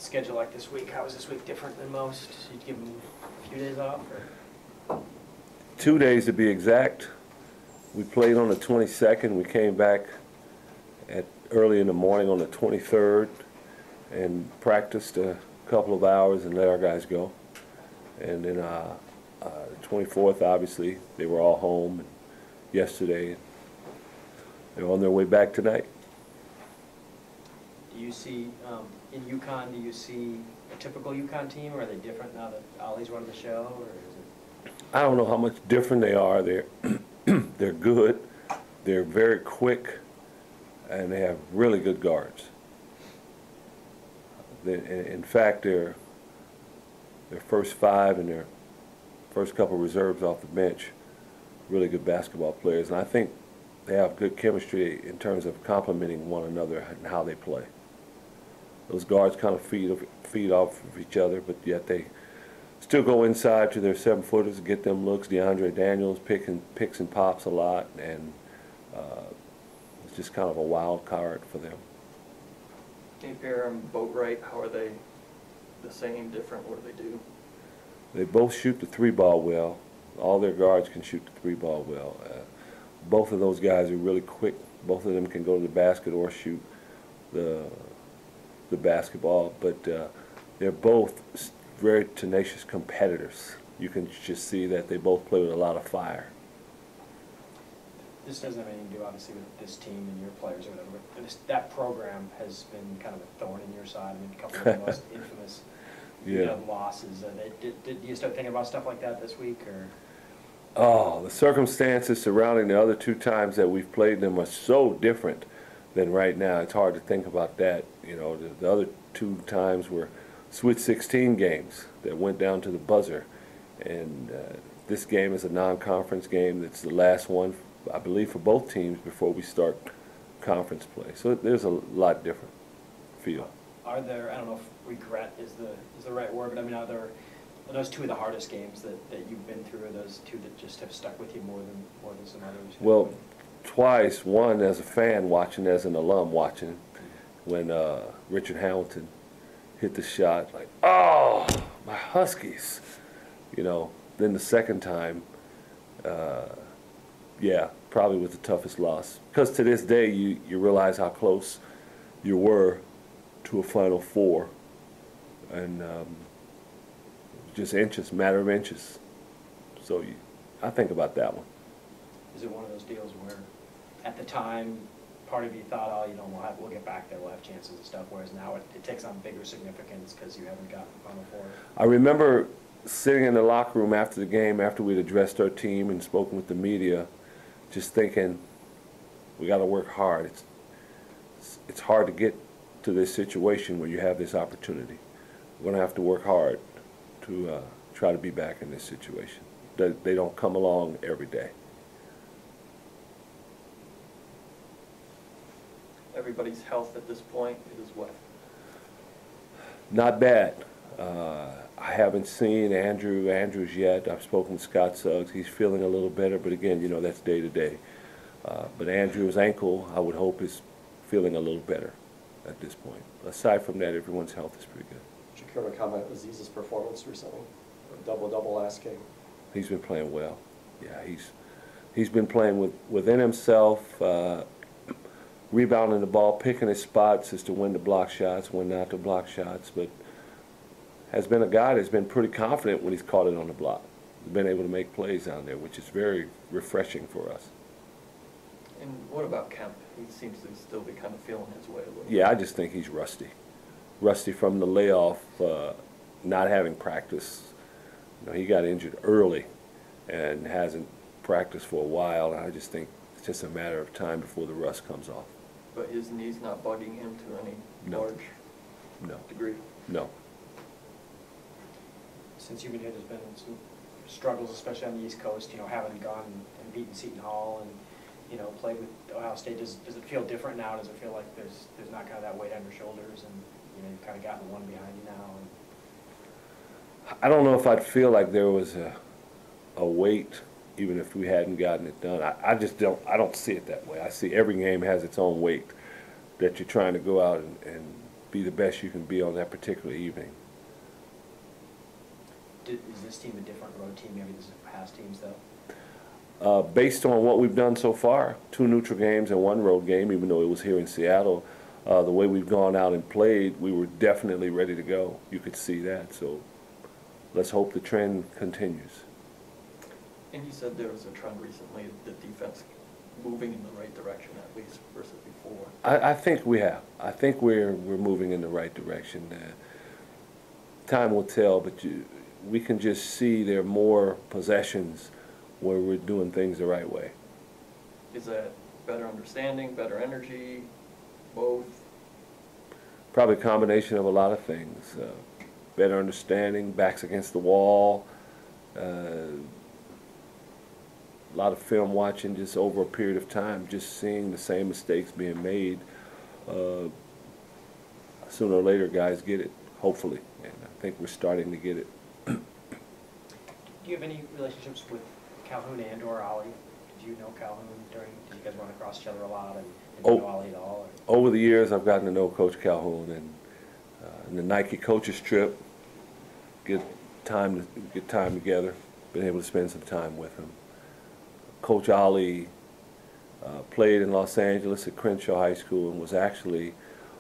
schedule like this week? How was this week different than most? Did you give them a few days off? Or? 2 days to be exact. We played on the 22nd. We came back at early in the morning on the 23rd and practiced a couple of hours and let our guys go. And then the 24th, obviously, they were all home. And yesterday, they're on their way back tonight. Do you see, in UConn, do you see a typical UConn team, or are they different now that Ollie's running the show, or is it? I don't know how much different they are. They're they're good. They're very quick, and they have really good guards. In fact, their first five and their first couple of reserves off the bench, really good basketball players, and I think they have good chemistry in terms of complementing one another and how they play. Those guards kind of feed off of each other, but yet they still go inside to their 7-footers and get them looks. DeAndre Daniels picks and pops a lot, and it's just kind of a wild card for them. St. Pierre and Boatwright, how are they the same, different? What do they do? They both shoot the 3-ball well. All their guards can shoot the 3-ball well. Both of those guys are really quick. Both of them can go to the basket or shoot the basketball, but they're both very tenacious competitors. You can just see that they both play with a lot of fire. This doesn't have anything to do, obviously, with this team and your players or whatever, but that program has been kind of a thorn in your side. I mean, a couple of the most infamous losses. Did you start thinking about stuff like that this week, or? Oh, the circumstances surrounding the other 2 times that we've played them are so different than right now. It's hard to think about that. You know, the other 2 times were Sweet 16 games that went down to the buzzer, and this game is a non-conference game. It's the last one, I believe, for both teams before we start conference play. So there's a lot different feel. Are there, I don't know if regret is the right word, but I mean, are those 2 of the hardest games that you've been through, or those 2 that just have stuck with you more than some others? Well, twice. One as a fan watching, as an alum watching, when Richard Hamilton hit the shot, like, oh, my Huskies, you know. Then the second time, yeah, probably was the toughest loss. Because to this day, you realize how close you were to a Final Four, and just inches, matter of inches. So I think about that one. Is it one of those deals where, at the time, part of you thought, oh, you know, we'll get back there, we'll have chances and stuff, whereas now it takes on bigger significance because you haven't gotten the Final Four? I remember sitting in the locker room after the game, after we'd addressed our team and spoken with the media, just thinking, we got to work hard. It's hard to get to this situation where you have this opportunity. We're going to have to work hard to try to be back in this situation. They don't come along every day. Everybody's health at this point is what? Not bad. I haven't seen Andrews yet. I've spoken with Scott Suggs. He's feeling a little better, but again, you know, that's day to day. But Andrews' ankle, I would hope, is feeling a little better at this point. Aside from that, everyone's health is pretty good. Did you care to comment on Aziz's performance recently? A double-double last game. He's been playing well. Yeah, he's been playing within himself, rebounding the ball, picking his spots as to when to block shots, when not to block shots, but has been a guy that's been pretty confident when he's caught it on the block. He's been able to make plays down there, which is very refreshing for us. And what about Kemp? He seems to still be kind of feeling his way a little bit. Yeah, I just think he's rusty. Rusty from the layoff, not having practice. You know, he got injured early and hasn't practiced for a while, and I just think it's just a matter of time before the rust comes off. But his knee's not bugging him to any large degree? No. Since you've been here, there's been some struggles, especially on the East Coast, you know, having gone and beaten Seton Hall and, you know, played with Ohio State. Does it feel different now? Does it feel like there's not kind of that weight on your shoulders, and, you know, you've kind of gotten one behind you now? And I don't know if I'd feel like there was a weight, even if we hadn't gotten it done. I just don't see it that way. I see every game has its own weight that you're trying to go out and be the best you can be on that particular evening. Is this team a different road team maybe than past teams, though? Based on what we've done so far, 2 neutral games and 1 road game, even though it was here in Seattle, the way we've gone out and played, we were definitely ready to go. You could see that. So let's hope the trend continues. And you said there was a trend recently, the defense moving in the right direction at least versus before. I think we have. I think we're moving in the right direction. Time will tell, but we can just see there are more possessions where we're doing things the right way. Is that better understanding, better energy, both? Probably a combination of a lot of things. Better understanding, backs against the wall, a lot of film watching just over a period of time, just seeing the same mistakes being made. Sooner or later, guys get it, hopefully, and I think we're starting to get it. Do you have any relationships with Calhoun and or Ollie? Did you know Calhoun did you guys run across each other a lot, and did you know Ollie at all? Or? Over the years, I've gotten to know Coach Calhoun, and in the Nike coaches trip, get time together, been able to spend some time with him. Coach Ollie played in Los Angeles at Crenshaw High School and was actually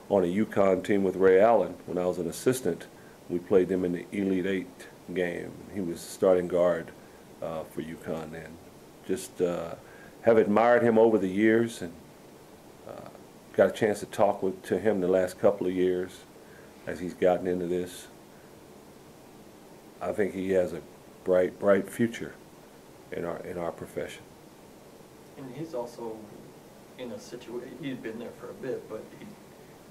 on a UConn team with Ray Allen when I was an assistant. We played them in the Elite 8 game. He was starting guard for UConn then. Just have admired him over the years, and got a chance to talk to him the last couple of years as he's gotten into this. I think he has a bright future in our profession. And he's also in a situation, he'd been there for a bit, but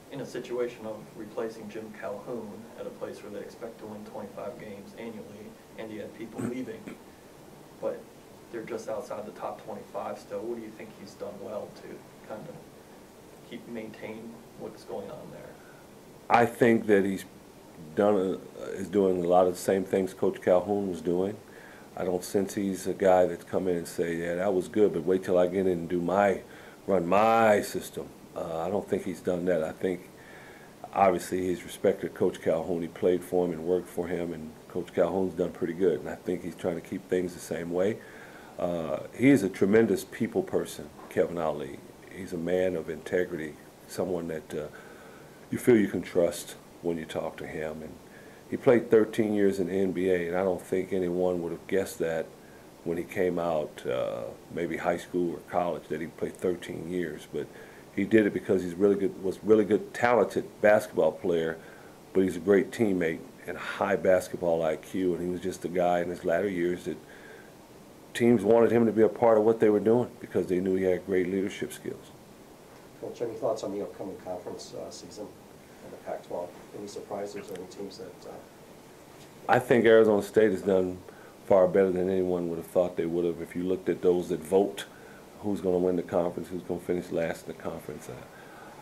in a situation of replacing Jim Calhoun at a place where they expect to win 25 games annually, and he had people leaving, but they're just outside the top 25 still. What do you think he's done well to kind of maintain what's going on there? I think that he's is doing a lot of the same things Coach Calhoun was doing. I don't sense he's a guy that's come in and say, yeah, that was good, but wait till I get in and run my system. I don't think he's done that. I think obviously he's respected Coach Calhoun. He played for him and worked for him, and Coach Calhoun's done pretty good, and I think he's trying to keep things the same way. He is a tremendous people person, Kevin Ollie. He's a man of integrity, someone that you feel you can trust when you talk to him. And he played 13 years in the NBA, and I don't think anyone would have guessed that when he came out, maybe high school or college, that he played 13 years. But he did it because he's was really good, talented basketball player, but he's a great teammate and high basketball IQ, and he was just a guy in his latter years that teams wanted him to be a part of what they were doing because they knew he had great leadership skills. Coach, any thoughts on the upcoming conference season in the Pac-12? Any surprises or any teams that... I think Arizona State has done far better than anyone would have thought they would have. If you looked at those that vote, who's going to win the conference, who's going to finish last in the conference,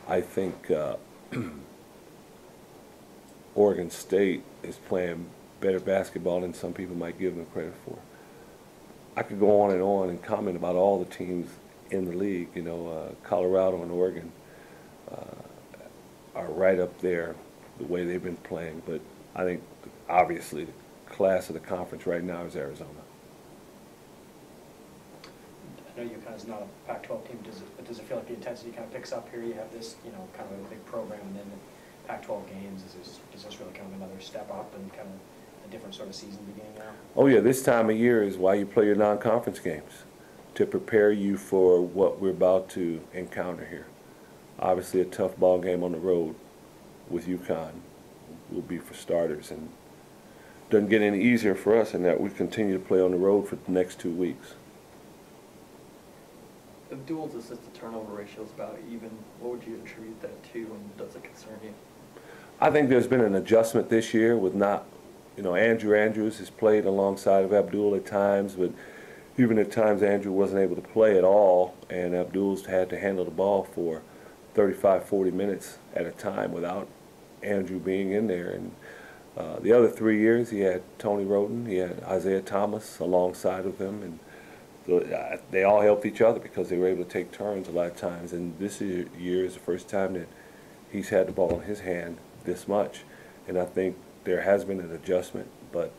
I think Oregon State is playing better basketball than some people might give them credit for. I could go on and comment about all the teams in the league. You know, Colorado and Oregon are right up there the way they've been playing, but I think obviously the class of the conference right now is Arizona. I know UConn is not a Pac-12 team, but does it feel like the intensity kind of picks up here? You have this, you know, kind of a big program, and then the Pac-12 games. Is this really kind of another step up and kind of a different sort of season beginning now? Oh yeah, this time of year is why you play your non-conference games, to prepare you for what we're about to encounter here. Obviously a tough ball game on the road with UConn will be for starters, and doesn't get any easier for us in that we continue to play on the road for the next 2 weeks. Abdul's assist-to-turnover ratio is about even. What would you attribute that to, and does it concern you? I think there's been an adjustment this year with not, you know, Andrew Andrews has played alongside of Abdul at times, but even at times Andrew wasn't able to play at all, and Abdul's had to handle the ball for 35, 40 minutes at a time without Andrew being in there. And the other 3 years he had Tony Roden, he had Isaiah Thomas alongside of them, and they all helped each other because they were able to take turns a lot of times. And this year is the first time that he's had the ball in his hand this much. And I think there has been an adjustment, but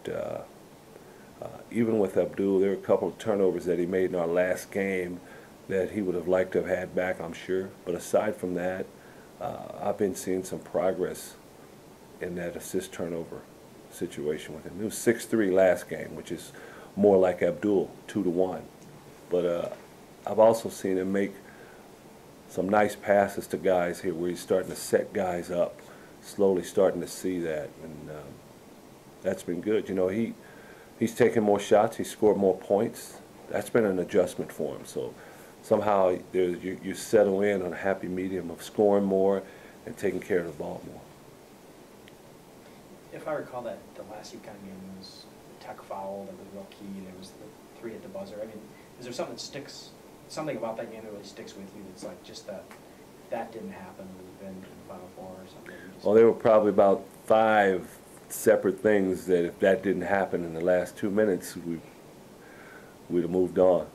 even with Abdul, there were a couple of turnovers that he made in our last game that he would have liked to have had back, I'm sure. But aside from that, I've been seeing some progress in that assist turnover situation with him. It was 6-3 last game, which is more like Abdul, 2-1. But I've also seen him make some nice passes to guys here where he's starting to set guys up, slowly starting to see that, and that's been good. You know, he's taken more shots, he's scored more points. That's been an adjustment for him. So somehow you settle in on a happy medium of scoring more and taking care of the ball more. If I recall that the last UConn game was the tech foul that was real key, there was the 3 at the buzzer. I mean, is there something that sticks, something about that game that really sticks with you that's like just that didn't happen, we've been in the Final Four or something? Well, there were probably about 5 separate things that if that didn't happen in the last 2 minutes, we'd have moved on.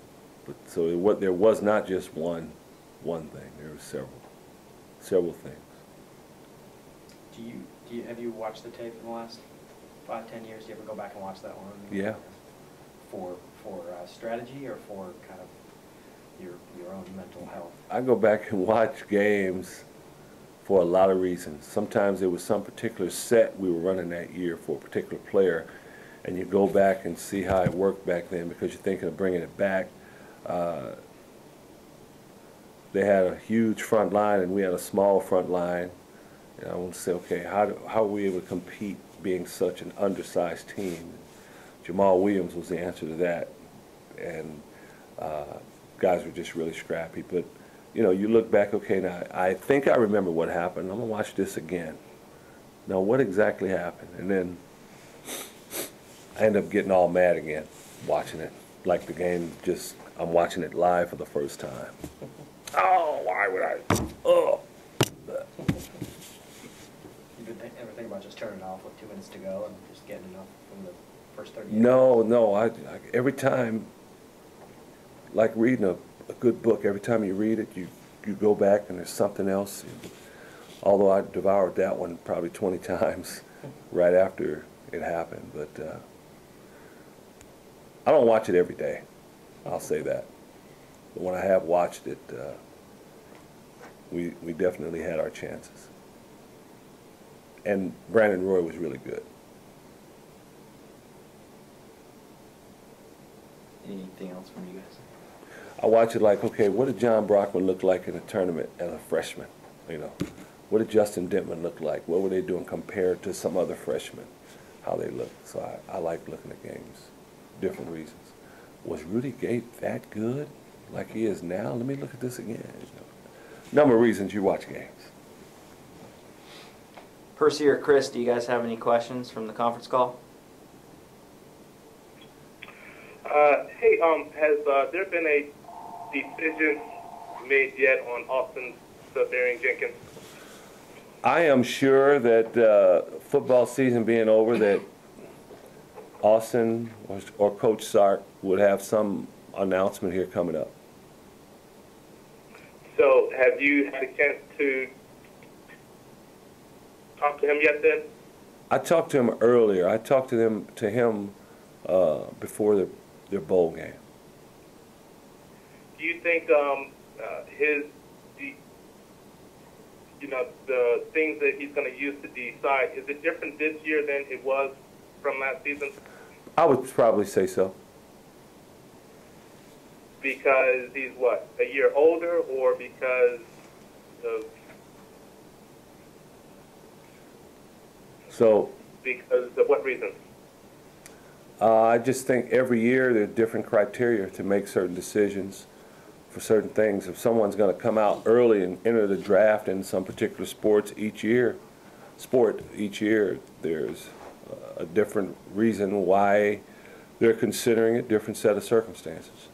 But so there was not just one thing. There were several things. Have you watched the tape in the last 5-10 years? Do you ever go back and watch that one? Yeah. For strategy or for kind of your own mental health? I go back and watch games for a lot of reasons. Sometimes there was some particular set we were running that year for a particular player, and you go back and see how it worked back then because you're thinking of bringing it back. They had a huge front line and we had a small front line. And I want to say, okay, how are we able to compete being such an undersized team? Jamal Williams was the answer to that. And guys were just really scrappy. But, you know, you look back, okay, now I think I remember what happened. I'm going to watch this again. Now, what exactly happened? And then I end up getting all mad again watching it. Like the game just, I'm watching it live for the first time. Oh, why would I? Oh. Ever think about just turning it off with 2 minutes to go and just getting enough from the first 30 No, no. I every time, like reading a good book, every time you read it, you go back and there's something else. Although I devoured that one probably 20 times right after it happened. But I don't watch it every day. I'll say that. But when I have watched it, we definitely had our chances. And Brandon Roy was really good. Anything else from you guys? I watch it like, okay, what did John Brockman look like in a tournament as a freshman? You know, what did Justin Dentman look like? What were they doing compared to some other freshmen? How they looked. So I like looking at games, different reasons. Was Rudy Gay that good, like he is now? Let me look at this again. You know, number of reasons you watch games. Percy or Chris, do you guys have any questions from the conference call? Hey, has there been a decision made yet on Austin Seferian-Jenkins? I am sure that football season being over, that Austin or Coach Sark would have some announcement here coming up. So, have you had a chance to talk to him yet then? I talked to him earlier. I talked to him before their bowl game. Do you think the things that he's going to use to decide, is it different this year than it was from last season? I would probably say so. Because he's what, a year older, or because of? Because of what reason? I just think every year there are different criteria to make certain decisions for certain things. If someone's going to come out early and enter the draft in some particular sport each year, there's a different reason why they're considering it, different set of circumstances.